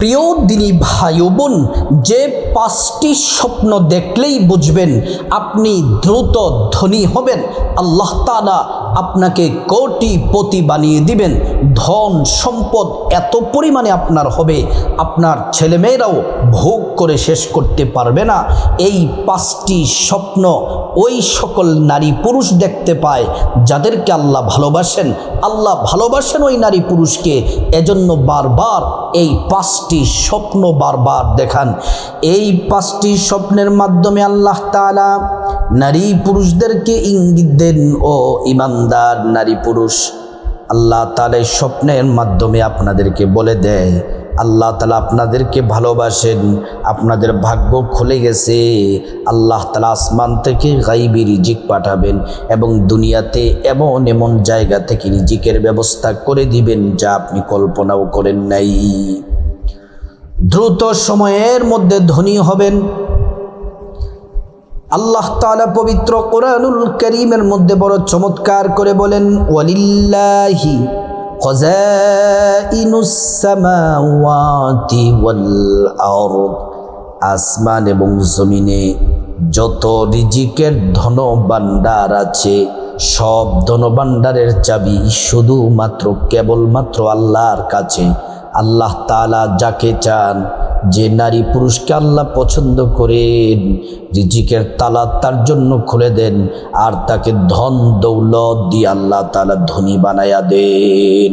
প্রিয় দিনী ভাই ও বোন, যে 5টি স্বপ্ন দেখলেই বুঝবেন আপনি দ্রুত ধনী হবেন, আল্লাহ তাআলা আপনাকে কোটিপতি বানিয়ে দিবেন। ধন সম্পদ এত পরিমাণে আপনার হবে, আপনার ছেলেমেয়েরাও ভোগ করে শেষ করতে পারবে না। এই 5টি স্বপ্ন ওই সকল নারী পুরুষ দেখতে পায় যাদেরকে আল্লাহ ভালোবাসেন। আল্লাহ ভালোবাসেন ওই নারী পুরুষকে, এজন্য বারবার এই 5টি স্বপ্ন বারবার দেখান। এই 5টি স্বপ্নের মাধ্যমে আল্লাহ তাআলা নারী পুরুষদেরকে ইঙ্গিত দেন, ও ইমানদার নারী পুরুষ, আল্লাহ তাআলা এই স্বপ্নের মাধ্যমে আপনাদেরকে বলে দেয় আল্লাহ তাআলা আপনাদেরকে ভালোবাসেন, আপনাদের ভাগ্য খুলে গেছে। আল্লাহ তাআলা আসমান থেকে গায়বী রিজিক পাঠাবেন এবং দুনিয়াতে এমন এমন জায়গা থেকে রিজিকের ব্যবস্থা করে দিবেন যা আপনি কল্পনাও করেন নাই। দ্রুত সময়ের মধ্যে ধনী হবেন। আল্লাহ তাআলা পবিত্র কোরআনুল কারীমের মধ্যে বড় চমৎকার করে বলেন, ওয়ালিল্লাহি খাযাইনুস সামাওয়াতি ওয়াল আরদ, আসমান এবং জমিনে যত রিজিকের ধন ভান্ডার আছে, সব ধন ভান্ডারের চাবি শুধুমাত্র কেবলমাত্র আল্লাহর কাছে। আল্লাহ তাআলা যাকে চান, যে নারী পুরুষকে আল্লাহ পছন্দ করেন, রিজিকের তালা তার জন্য খুলে দেন আর তাকে ধন দৌলত দিয়ে আল্লাহ তাআলা ধনী বানায়া দেন।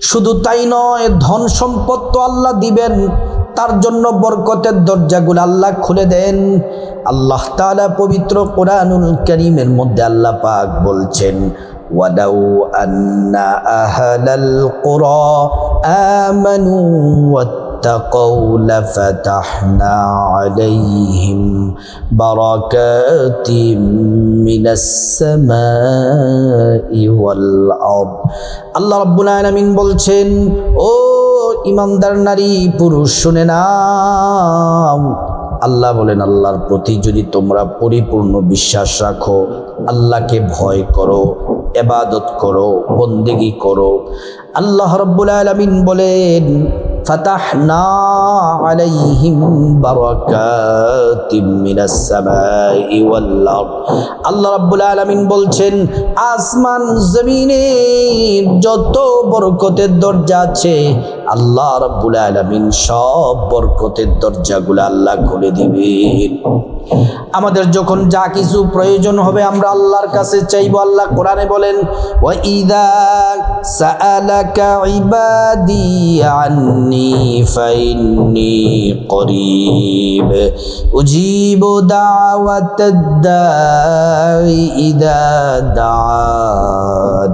শুধু তাই নয়, ধন সম্পদ তো আল্লাহ দিবেন, তার জন্য বরকতের দরজাগুলো আল্লাহ খুলে দেন। আল্লাহ তাআলা পবিত্র কোরআনুল কারীমের মধ্যে আল্লাহ পাক বলছেন, ওয়ালাউ আন্না আহলাল কুরা আমানু ওয়াত্তাকাউ লাফাতাহনা আলাইহিম বারাকাতিম মিনাস সামাই ওয়াল আরদ। আল্লাহ রাব্বুল আলামিন বলছেন, ও ইমানদার নারী পুরুষ শুনে নাও। আল্লাহ বলেন, আল্লাহর প্রতি যদি তোমরা পরিপূর্ণ বিশ্বাস রাখো, আল্লাহকে ভয় করো, ইবাদত করো, বন্দেগী করো, আল্লাহ রাব্বুল আলামিন বলেন, ফাতাহনা আলাইহিম বারাকাতিম মিনাস সামাই ওয়াল আরদ। আল্লাহ রাব্বুল আলামিন বলছেন, আসমান জমিনে যত বরকতের দরজা আছে, আল্লাহ রাব্বুল আলামিন সব বরকতের দরজাগুলো আল্লাহ খুলে দিবেন। আমাদের যখন যা কিছু প্রয়োজন হবে আমরা আল্লাহর কাছে চাইবো। আল্লাহ কোরআনে বলেন, ওয়া ইযা সাআলাকা ইবাদি আন্নী ফাইন্নী করিব উজিবু দাওয়াতাদ দাঈ ইযা দাআন।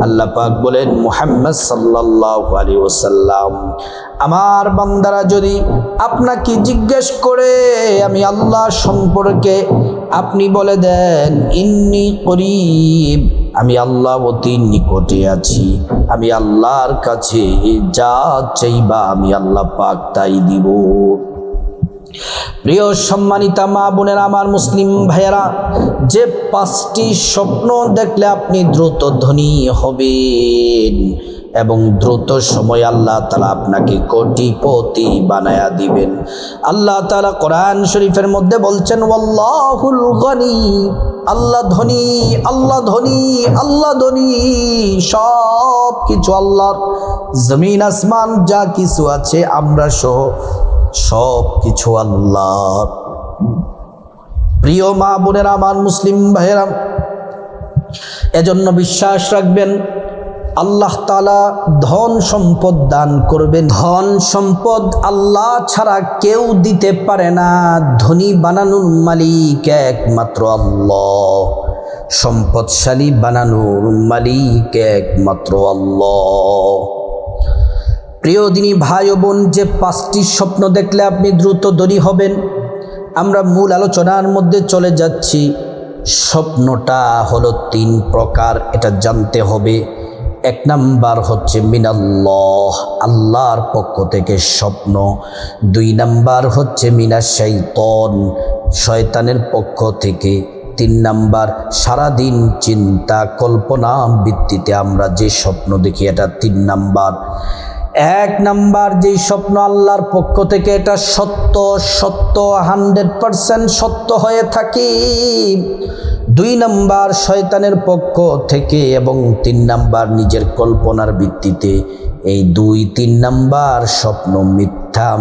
আল্লাহ পাক বলেন, মুহাম্মদ সাল্লাল্লাহু আলাইহি ওয়াসাল্লাম, আমার বান্দারা যদি আপনাকে জিজ্ঞেস করে আমি আল্লাহ সম্পর্কে, আপনি বলে দেন, ইন্নী করিব, আমি আল্লাহ অতি নিকটে আছি, আমি আল্লাহর কাছে যা চাইবা আমি আল্লাহ পাক তাই দিব। প্রিয় সম্মানিতা মা বোনেরা, আমার মুসলিম ভাইয়েরা, যে 5টি স্বপ্ন দেখলে আপনি দ্রুত ধনী হবেন এবং দ্রুত সময় আল্লাহ তাআলা আপনাকে কোটিপতি বানায়া দিবেন। আল্লাহ তাআলা কোরআন শরীফের মধ্যে বলছেন, ওয়াল্লাহুল গনি, আল্লাহ ধনী, আল্লাহ ধনী, আল্লাহ ধনী, সব কিছু আল্লাহর, জমিন আসমান যা কিছু আছে আমরা সহ সব কিছু আল্লাহর। প্রিয় মা বোনেরা, আমার মুসলিম ভাইয়েরা, এজন্য বিশ্বাস রাখবেন আল্লাহ তাআলা ধন সম্পদ দান করবেন। ধন সম্পদ আল্লাহ ছাড়া কেউ দিতে পারে না। ধনী বানানোর মালিক একমাত্র আল্লাহ, সম্পদশালী বানানোর মালিক একমাত্র আল্লাহ। প্রিয় দিনী ভাই ও বোন, যে 5টি স্বপ্ন দেখলে আপনি দ্রুত ধনী হবেন, আমরা মূল আলোচনার মধ্যে চলে যাচ্ছি। স্বপ্নটা হলো 3 প্রকার, এটা জানতে হবে। 1 নাম্বার হচ্ছে মিনাল্লাহ, আল্লাহর পক্ষ থেকে স্বপ্ন। 2 নাম্বার হচ্ছে মিনাশ শাইতান, শয়তানের পক্ষ থেকে। 3 নাম্বার, সারাদিন চিন্তা কল্পনা ভিত্তিতে আমরা যে স্বপ্ন দেখি, এটা 3 নাম্বার। এক নাম্বার যেই স্বপ্ন আল্লাহর পক্ষ থেকে এটা সত্য 100% সত্য হয়ে থাকে। 2 নাম্বার শয়তানের পক্ষ থেকে, এবং 3 নাম্বার নিজের কল্পনার ভিত্তিতে। এই 2-3 নাম্বার স্বপ্ন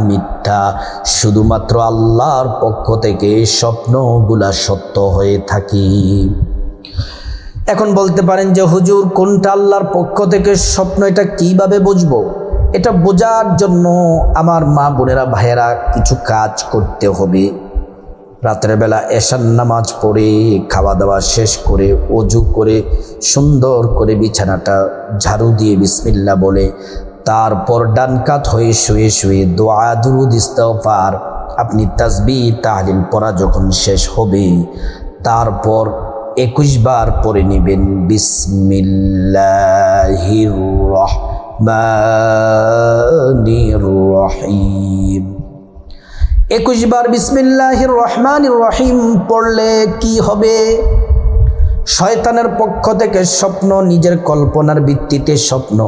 মিথ্যা। শুধুমাত্র আল্লাহর পক্ষ থেকে স্বপ্নগুলা সত্য হয়ে থাকে। এখন বলতে পারেন যে হুজুর, কোনটা আল্লাহর পক্ষ থেকে স্বপ্ন, এটা কিভাবে বুঝবো? এটা বোঝার জন্য আমার মা বোনেরা ভাইয়েরা কিছু কাজ করতে হবে। রাতের বেলা এশার নামাজ পড়ে খাওয়া দাওয়া শেষ করে ওযু করে সুন্দর করে বিছানাটা ঝাড়ু দিয়ে বিসমিল্লাহ বলে, তারপর ডান কাত হয়ে শুয়ে দোয়া দুরুদ ইস্তিগফার আপনি তাসবিহ তাহলিল পড়া যখন শেষ হবে, তারপর 21 বার পড়ে নেবেন বিসমিল্লাহির রহমানির রহিম। 21 বার বিসমিল্লাহির রহমানির রহিম পড়লে কি হবে? শয়তানের পক্ষ থেকে স্বপ্ন, নিজের কল্পনার ভিত্তিতে স্বপ্ন,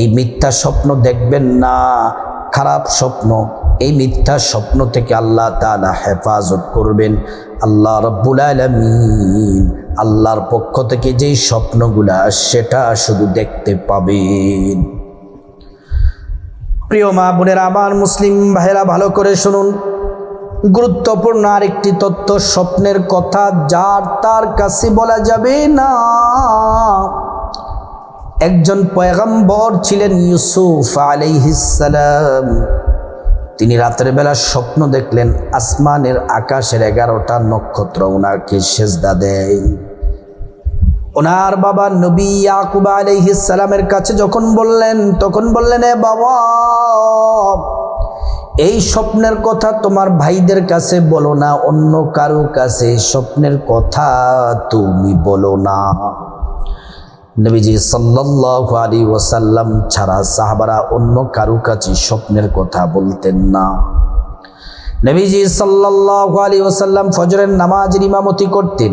এই মিথ্যা স্বপ্ন দেখবেন না, খারাপ স্বপ্ন, এই মিথ্যা স্বপ্ন থেকে আল্লাহ তাআলা হেফাজত করবেন। আল্লাহ রাব্বুল আলামিন আল্লাহর পক্ষ থেকে যেই স্বপ্নগুলা সেটা শুধু দেখতে পাবেন। প্রিয় মা বোনেরা, আমার মুসলিম ভাইরা ভালো করে শুনুন, গুরুত্বপূর্ণ আরেকটি তথ্য, স্বপ্নের কথা যার তার কাছে বলা যাবে না। একজন পয়গম্বর ছিলেন ইউসুফ আলাইহিস সালাম। তিনি রাতের বেলা স্বপ্ন দেখলেন আসমানের আকাশের 11টা নক্ষত্র ওনাকে সেজদা দেয়। ওনার বাবা নবী ইয়াকুব আলাইহিস সালামের কাছে যখন বললেন, তখন বললেন, এ বাবা, এই স্বপ্নের কথা তোমার ভাইদের কাছে বলো না, অন্য কারো কাছে স্বপ্নের কথা তুমি বলো না। নবীজি সাল্লাল্লাহু আলাইহি ওয়াসাল্লাম ছাড়া সাহাবারা অন্য কারো কাছে স্বপ্নের কথা বলতেন না। নবীজি সাল্লাল্লাহু আলাইহি ওয়াসাল্লাম ফজরের নামাজের ইমামতি করতেন।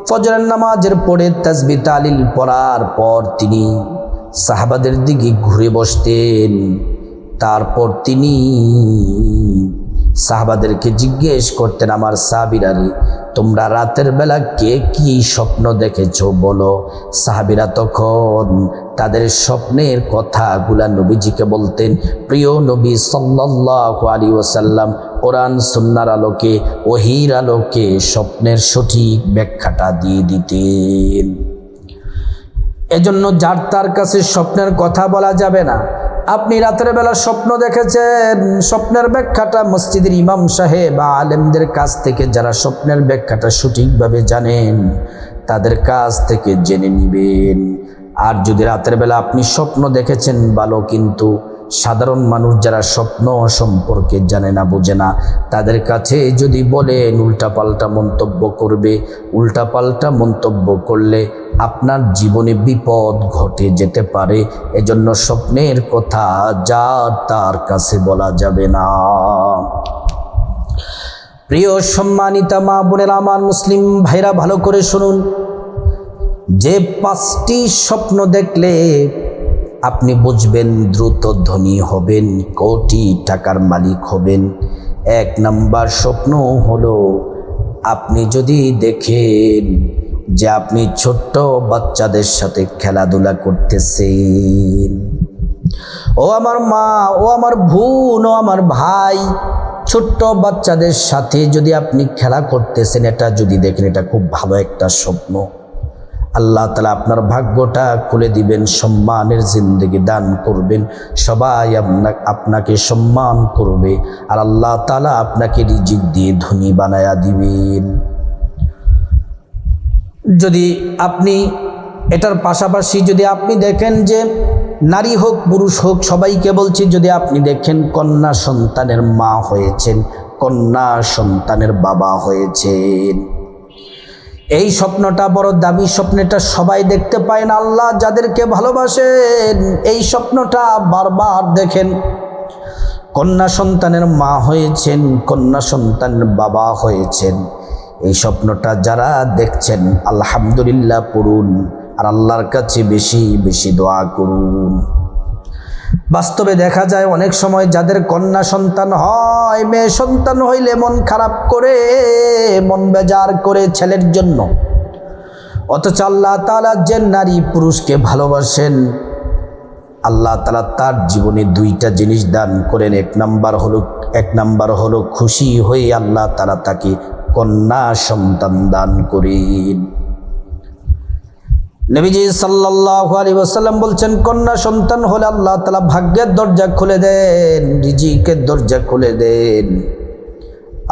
ফজরের নামাজের পরে তাসবিহ তাহলিল পড়ার পর তিনি সাহাবাদের দিকে ঘুরে বসতেন। তারপর তিনি সাহাবাদেরকে জিজ্ঞেস করতেন, আমার সাহাবীরা রে, তোমরা রাতের বেলা কে কি স্বপ্ন দেখেছো বলো। সাহাবীরা তখন তাদের স্বপ্নের কথাগুলা নবীজিকে বলতেন। প্রিয় নবী সাল্লাল্লাহু আলাইহি ওয়াসাল্লাম কোরআন সুন্নাহর আলোকে, ওহীর আলোকে স্বপ্নের সঠিক ব্যাখ্যাটা দিয়ে দিতেন। এজন্য যার তার কাছে স্বপ্নের কথা বলা যাবে না। আপনি রাতের বেলা স্বপ্ন দেখেছেন, স্বপ্নের ব্যাখ্যাটা মসজিদের ইমাম সাহেব বা আলেমদের কাছ থেকে, যারা স্বপ্নের ব্যাখ্যাটা সঠিকভাবে জানেন তাদের কাছ থেকে জেনে নেবেন। আর যদি রাতের বেলা আপনি স্বপ্ন দেখেছেন ভালো, কিন্তু সাধারণ মানুষ যারা স্বপ্ন সম্পর্কে জানে না, বোঝে না, তাদের কাছে যদি বলেন উল্টাপাল্টা মন্তব্য করবে। উল্টাপাল্টা মন্তব্য করলে আপনার জীবনে বিপদ ঘটে যেতে পারে। এজন্য স্বপ্নের কথা যার তার কাছে বলা যাবে না। প্রিয় সম্মানিতা মা বোনেরা, আমার মুসলিম ভাইরা ভালো করে শুনুন, যে 5টি স্বপ্ন দেখলে আপনি বুঝবেন দ্রুত ধনী হবেন, কোটি টাকার মালিক হবেন। 1 নাম্বার স্বপ্ন হলো, আপনি যদি দেখেন যে আপনি ছোট্ট বাচ্চাদের সাথে খেলাধুলা করতেছেন। ও আমার মা, ও আমার বোন, ও আমার ভাই, ছোট্ট বাচ্চাদের সাথে যদি আপনি খেলা করতেছেন, এটা যদি দেখেন, এটা খুব ভালো একটা স্বপ্ন। আল্লাহ তাআলা আপনার ভাগ্যটা খুলে দিবেন, সম্মানের জিন্দেগি দান করবেন, সবাই আপনাকে সম্মান করবে, আর আল্লাহ তাআলা আপনাকে রিজিক দিয়ে ধনী বানায়া দিবেন। যদি আপনি এটার পাশাপাশি যদি আপনি দেখেন যে নারী হোক পুরুষ হোক, সবাইকে বলছি, যদি আপনি দেখেন কন্যা সন্তানের মা হয়েছেন, কন্যা সন্তানের বাবা হয়েছেন, এই স্বপ্নটা বড় দামি স্বপ্ন। এটা সবাই দেখতে পায় না। আল্লাহ যাদেরকে ভালোবাসেন এই স্বপ্নটা বারবার দেখেন। কন্যা সন্তানের মা হয়েছেন, কন্যা সন্তানের বাবা হয়েছেন, এই স্বপ্নটা যারা দেখছেন আলহামদুলিল্লাহ পড়ুন, আর আল্লাহর কাছে বেশি বেশি দোয়া করুন। বাস্তবে দেখা যায় অনেক সময় যাদের কন্যা সন্তান হয়, মেয়ে সন্তান হইলে মন খারাপ করে, মন বেজার করে ছেলের জন্য। অথচ আল্লাহ তাআলা যে নারী পুরুষকে ভালোবাসেন, আল্লাহ তাআলা তার জীবনে দুইটা জিনিস দান করেন। এক নাম্বার হলো খুশি হয়ে আল্লাহ তাআলা তাকে কন্যা সন্তান দান করেন। নবীজি সাল্লাল্লাহু আলাইহি ওয়াসাল্লাম বলছেন, কন্যা সন্তান হলে আল্লাহ তাআলা ভাগ্যের দরজা খুলে দেন, রিজিকের দরজা খুলে দেন।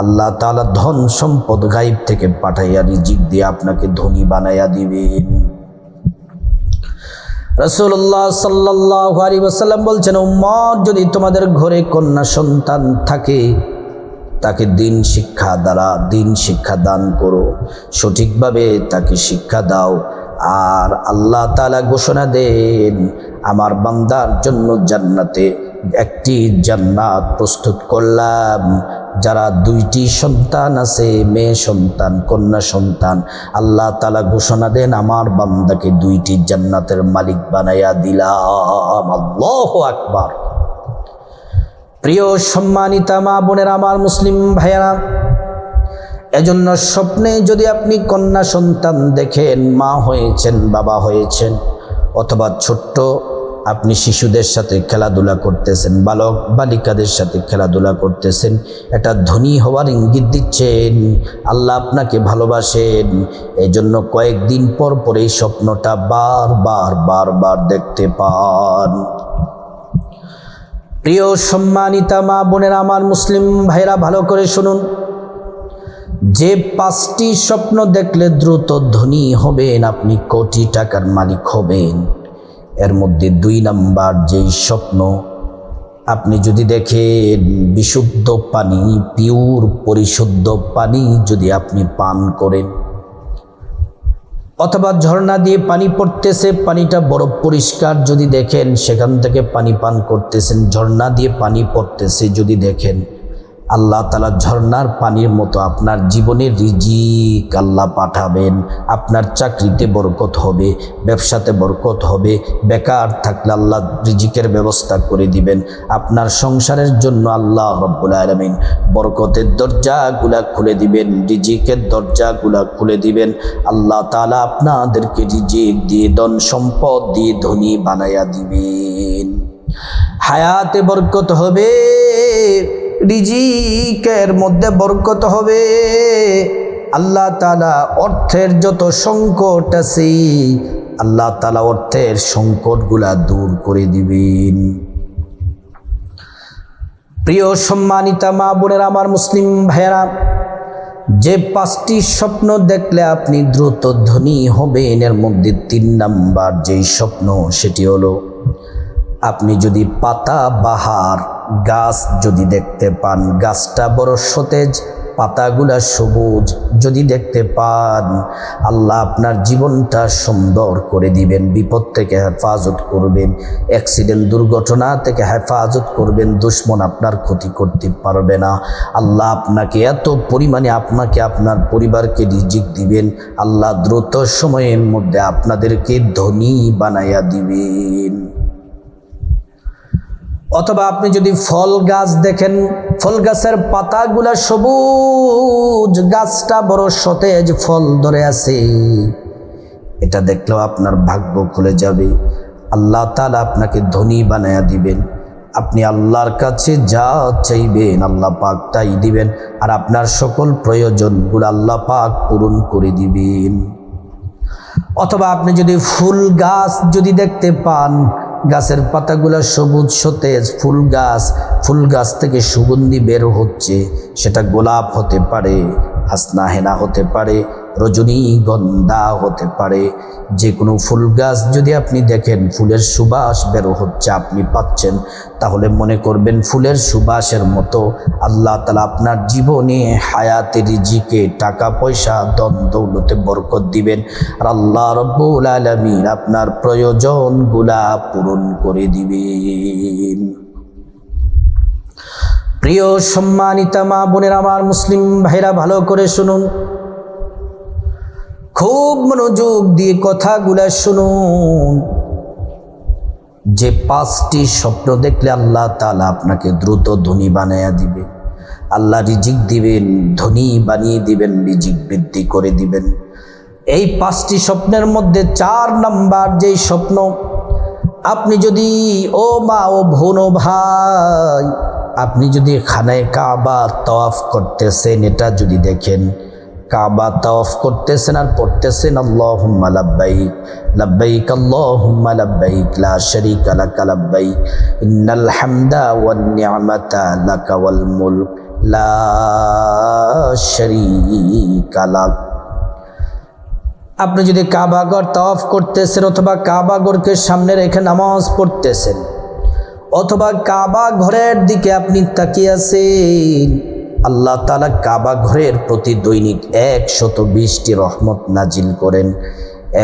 আল্লাহ তাআলা ধন সম্পদ গায়েব থেকে পাঠাইয়া রিজিক দিয়ে আপনাকে ধনী বানাইয়া দিবেন। রাসূলুল্লাহ সাল্লাল্লাহু আলাইহি ওয়াসাল্লাম বলছেন, উম্মত যদি তোমাদের ঘরে কন্যা সন্তান থাকে, তাকে দিন শিক্ষা দান করো, সঠিকভাবে তাকে শিক্ষা দাও। আর আল্লাহ তাআলা ঘোষণা দেন, আমার বান্দার জন্য জান্নাতে একটি জান্নাত প্রস্তুত করলাম। যারা দুইটি সন্তান আছে, মেয়ে সন্তান, কন্যা সন্তান, আল্লাহ তাআলা ঘোষণা দেন, আমার বান্দাকে দুইটি জান্নাতের মালিক বানাইয়া দিলাম। আল্লাহু আকবার। প্রিয় সম্মানিতা মা বোনেরা, আমার মুসলিম ভাইয়েরা, এজন্য স্বপ্নে যদি আপনি কন্যা সন্তান দেখেন, মা হয়েছেন, বাবা হয়েছেন, অথবা ছোট্ট আপনি শিশুদের সাথে খেলাধুলা করতেছেন, বালক বালিকাদের সাথে খেলাধুলা করতেছেন, এটা ধনী হওয়ার ইঙ্গিত দিচ্ছেন। আল্লাহ আপনাকে ভালোবাসেন। এজন্য কয়েকদিন পর পর এই স্বপ্নটা বারবার দেখতে পান। প্রিয় সম্মানিতা মা বোনেরা, আমার মুসলিম ভাইরা, ভালো করে শুনুন। যে 5টি স্বপ্ন দেখলে দ্রুত ধনী হবেন, আপনি কোটি টাকার মালিক হবেন, এর মধ্যে 2 নাম্বার যেই স্বপ্ন, আপনি যদি দেখেন বিশুদ্ধ পানি, পিওর পরিশুদ্ধ পানি যদি আপনি পান করেন, অথবা ঝর্ণা দিয়ে পানি পড়তেছে, পানিটা বড় পরিষ্কার যদি দেখেন, সেখান থেকে পানি পান করতেছেন, ঝর্ণা দিয়ে পানি পড়তেছে যদি দেখেন, আল্লাহ তাআলা ঝর্ণার পানির মতো আপনার জীবনের রিজিক আল্লাহ পাঠাবেন। আপনার চাকরিতে বরকত হবে, ব্যবসাতে বরকত হবে, বেকার থাকলে আল্লাহ রিজিকের ব্যবস্থা করে দিবেন। আপনার সংসারের জন্য আল্লাহ রব্বুল আলামিন বরকতের দরজাগুলা খুলে দিবেন, রিজিকের দরজাগুলা খুলে দিবেন। আল্লাহ তাআলা আপনাদেরকে রিজিক দিয়ে, ধন সম্পদ দিয়ে ধনী বানাইয়া দিবেন। হায়াতে বরকত হবে, রিজিকের মধ্যে বরকত হবে। আল্লাহ তাআলা অর্থের যত সংকট আছে, আল্লাহ তাআলা অর্থের সংকটগুলা দূর করে দিবেন। প্রিয় সম্মানিতা মা বোনেরা, আমার মুসলিম ভাইয়েরা, যে 5টি স্বপ্ন দেখলে আপনি দ্রুত ধনী হবেন, এর মধ্যে 3 নাম্বার যেই স্বপ্ন, সেটি হলো আপনি যদি পাতাবাহার গাছ যদি দেখতে পান, গাছটা বড় সতেজ, পাতাগুলা সবুজ যদি দেখতে পান, আল্লাহ আপনার জীবনটা সুন্দর করে দিবেন, বিপদ থেকে হেফাজত করবেন, অ্যাক্সিডেন্ট দুর্ঘটনা থেকে হেফাজত করবেন, দুশ্মন আপনার ক্ষতি করতে পারবে না। আল্লাহ আপনাকে এত পরিমাণে, আপনাকে আপনার পরিবারকে রিজিক দিবেন, আল্লাহ দ্রুত সময়ের মধ্যে আপনাদেরকে ধনী বানাইয়া দিবেন। অথবা আপনি যদি ফল গাছ দেখেন, ফল গাছের পাতাগুলা সবুজ, গাছটা বড় সতেজ, ফল ধরে আছে, এটা দেখলেও আপনার ভাগ্য খুলে যাবে। আল্লাহ তাআলা আপনাকে ধনী বানায়া দিবেন। আপনি আল্লাহর কাছে যা চাইবেন আল্লাহ পাক তাই দিবেন, আর আপনার সকল প্রয়োজনগুলো আল্লাহ পাক পূরণ করে দিবেন। অথবা আপনি যদি ফুল গাছ যদি দেখতে পান, গাছের পাতাগুলো সবুজ সতেজ, ফুল গাছ থেকে সুগন্ধি বের হচ্ছে, সেটা গোলাপ হতে পারে, হাসনা হেনা হতে পারে, রজনীগন্ধা হতে পারে, যে কোনো ফুল গাছ যদি আপনি দেখেন ফুলের সুবাস বের হচ্ছে, আপনি পাচ্ছেন, তাহলে মনে করবেন ফুলের সুবাসের মতো আল্লাহ তাআলা আপনার জীবনে হায়াতে, রিজিকে, টাকা পয়সা, ধন দৌলতে বরকত দিবেন, আর আল্লাহ রব্বুল আলামিন আপনার প্রয়োজনগুলা পূরণ করে দিবেন। প্রিয় সম্মানিতা মা বোনেরা, আমার মুসলিম ভাইরা, ভালো করে শুনুন, খুব মনোযোগ দিয়ে কথাগুলা শুনুন। যে 5টি স্বপ্ন দেখলে আল্লাহ তাআলা আপনাকে দ্রুত ধনী বানায়া দিবে। আল্লাহ রিজিক দিবেন, ধনী বানিয়ে দিবেন, রিজিক বৃদ্ধি করে দিবেন। এই 5টি স্বপ্নের মধ্যে 4 নাম্বার যেই স্বপ্ন, আপনি যদি ও মা ও বোন ও ভাই, আপনি যদি খানায় কাবা তাওয়াফ করতেছেন, এটা যদি দেখেন কাবা তাওয়াফ করতেছেন আর পড়তেছেন আল্লাহুম্মা লাব্বাইক লাব্বাইক আল্লাহুম্মা লাব্বাইক লা শারীকা লাকা লাব্বাইক ইন্নাল হামদা ওয়ান নি'মাতা লাকা ওয়াল মুলক লা শারীকা লাক। আপনি যদি কাবা ঘর তাওয়াফ করতেছেন অথবা কাবা ঘরকে সামনে রেখে নামাজ পড়তেছেন অথবা কাবা ঘরের দিকে আপনি তাকিয়ে আছেন, আল্লাহ তাআলা কাবা ঘরের প্রতি দৈনিক 120টি রহমত নাজিল করেন।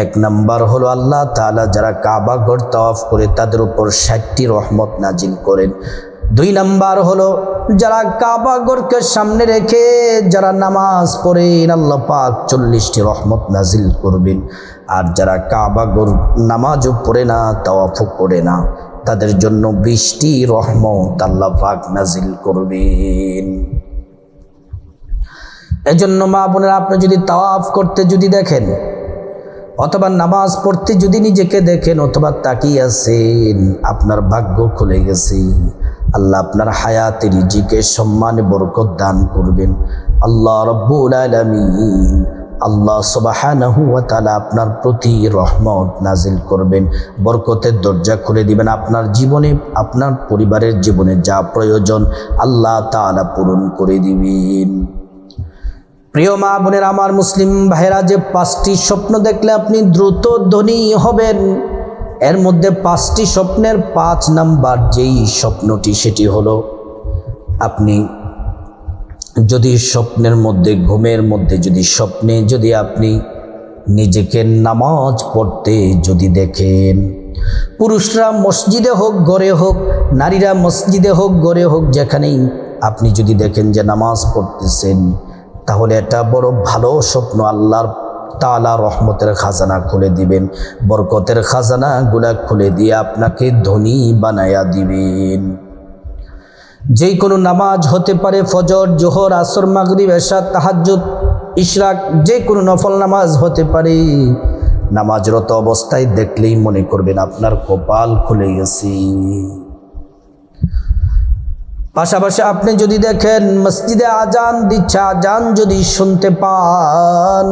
1 নাম্বার হলো আল্লাহ তাআলা যারা কাবা ঘর তাওয়াফ করে তাদের উপর 60টি রহমত নাজিল করেন। 2 নাম্বার হলো যারা কাবা ঘরকে সামনে রেখে যারা নামাজ পড়েন আল্লাহ পাক 40টি রহমত নাজিল করবেন। আর যারা কাবা ঘর নামাজও পড়ে না, তাওয়াফও করে না, তাদের জন্য 20টি রহমত আল্লাহ পাক নাজিল করবেন। এজন্য মা বোনেরা, আপনি যদি তাওয়াফ করতে যদি দেখেন অথবা নামাজ পড়তে যদি নিজেকে দেখেন অথবা তাকিয়ে আছেন, আপনার ভাগ্য খুলে গেছে। আল্লাহ আপনার হায়াতে রিজিকে সম্মানে বরকত দান করবেন। আল্লাহ রাব্বুল আলামিন আল্লাহ সুবহানাহু ওয়া তাআলা আপনার প্রতি রহমত নাজিল করবেন, বরকতের দরজা খুলে দিবেন। আপনার জীবনে, আপনার পরিবারের জীবনে যা প্রয়োজন আল্লাহ তাআলা পূরণ করে দিবেন। প্রিয় মা বোনের আমার মুসলিম ভাইরা, যে 5টি স্বপ্ন দেখলে আপনি দ্রুত ধনী হবেন, এর মধ্যে 5টি স্বপ্নের 5 নাম্বার যেই স্বপ্নটি, সেটি হলো আপনি যদি স্বপ্নের মধ্যে, ঘুমের মধ্যে যদি স্বপ্নে যদি আপনি নিজেকে নামাজ পড়তে যদি দেখেন, পুরুষরা মসজিদে হোক ঘরে হোক, নারীরা মসজিদে হোক ঘরে হোক, যেখানেই আপনি যদি দেখেন যে নামাজ পড়তেছেন, তাহলে এটা বড় ভালো স্বপ্ন। আল্লাহর তাআলা রহমতের খাজানা খুলে দিবেন, বরকতের খাজানাগুলা খুলে দিয়ে আপনাকে ধনী বানায়া দিবেন। যেই কোনো নামাজ হতে পারে, ফজর, জোহর, আসর, মাগরিব, এশা, তাহাজ্জুদ, ইশরাক, যে কোনো নফল নামাজ হতে পারে। নামাজরত অবস্থায় দেখলেই মনে করবেন আপনার কপাল খুলে গেছে। পাশাপাশি আপনি যদি দেখেন মসজিদে আজান দিচ্ছে, আজান যদি শুনতে পান,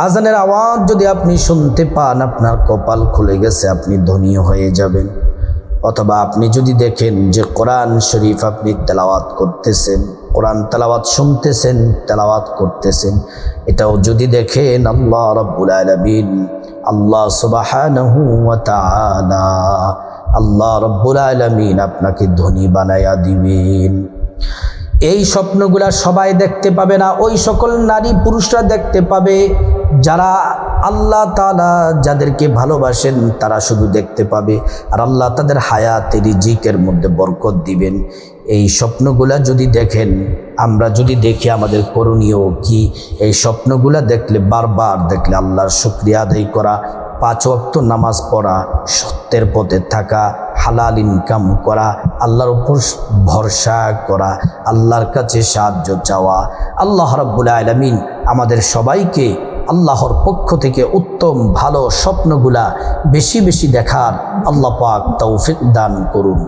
আজানের আওয়াজ যদি আপনি শুনতে পান, আপনার কপাল খুলে গেছে, আপনি ধনী হয়ে যাবেন। অথবা আপনি যদি দেখেন যে কোরআন শরীফ আপনি তেলাওয়াত করতেছেন, কোরআন তেলাওয়াত শুনতেছেন, তেলাওয়াত করতেছেন, এটাও যদি দেখেন, আল্লাহ রাব্বুল আলামিন আল্লাহ সুবহানাহু ওয়া তাআলা আল্লাহ রাব্বুল আলামিন আপনাকে ধনী বানায়া দিবেন। এই স্বপ্নগুলা সবাই দেখতে পাবে না, ওই সকল নারী পুরুষরা দেখতে পাবে যারা আল্লাহ তাআলা যাদেরকে ভালোবাসেন, তারা শুধু দেখতে পাবে। আর আল্লাহ তাদের হায়াতে রিজিকের মধ্যে বরকত দিবেন। এই স্বপ্নগুলা যদি দেখেন, আমরা যদি দেখি আমাদের করণীয় কি? এই স্বপ্নগুলা দেখলে, বারবার দেখলে আল্লাহর শুকরিয়া আদায় করা, 5 ওয়াক্ত নামাজ পড়া, সত্যের পথে থাকা, হালাল ইনকাম করা, আল্লাহর উপর ভরসা করা, আল্লাহর কাছে সাহায্য চাওয়া। আল্লাহ রাব্বুল আলামিন আমাদের সবাইকে আল্লাহর পক্ষ থেকে উত্তম ভালো স্বপ্নগুলা বেশি বেশি দেখার আল্লাহ পাক তৌফিক দান করুন।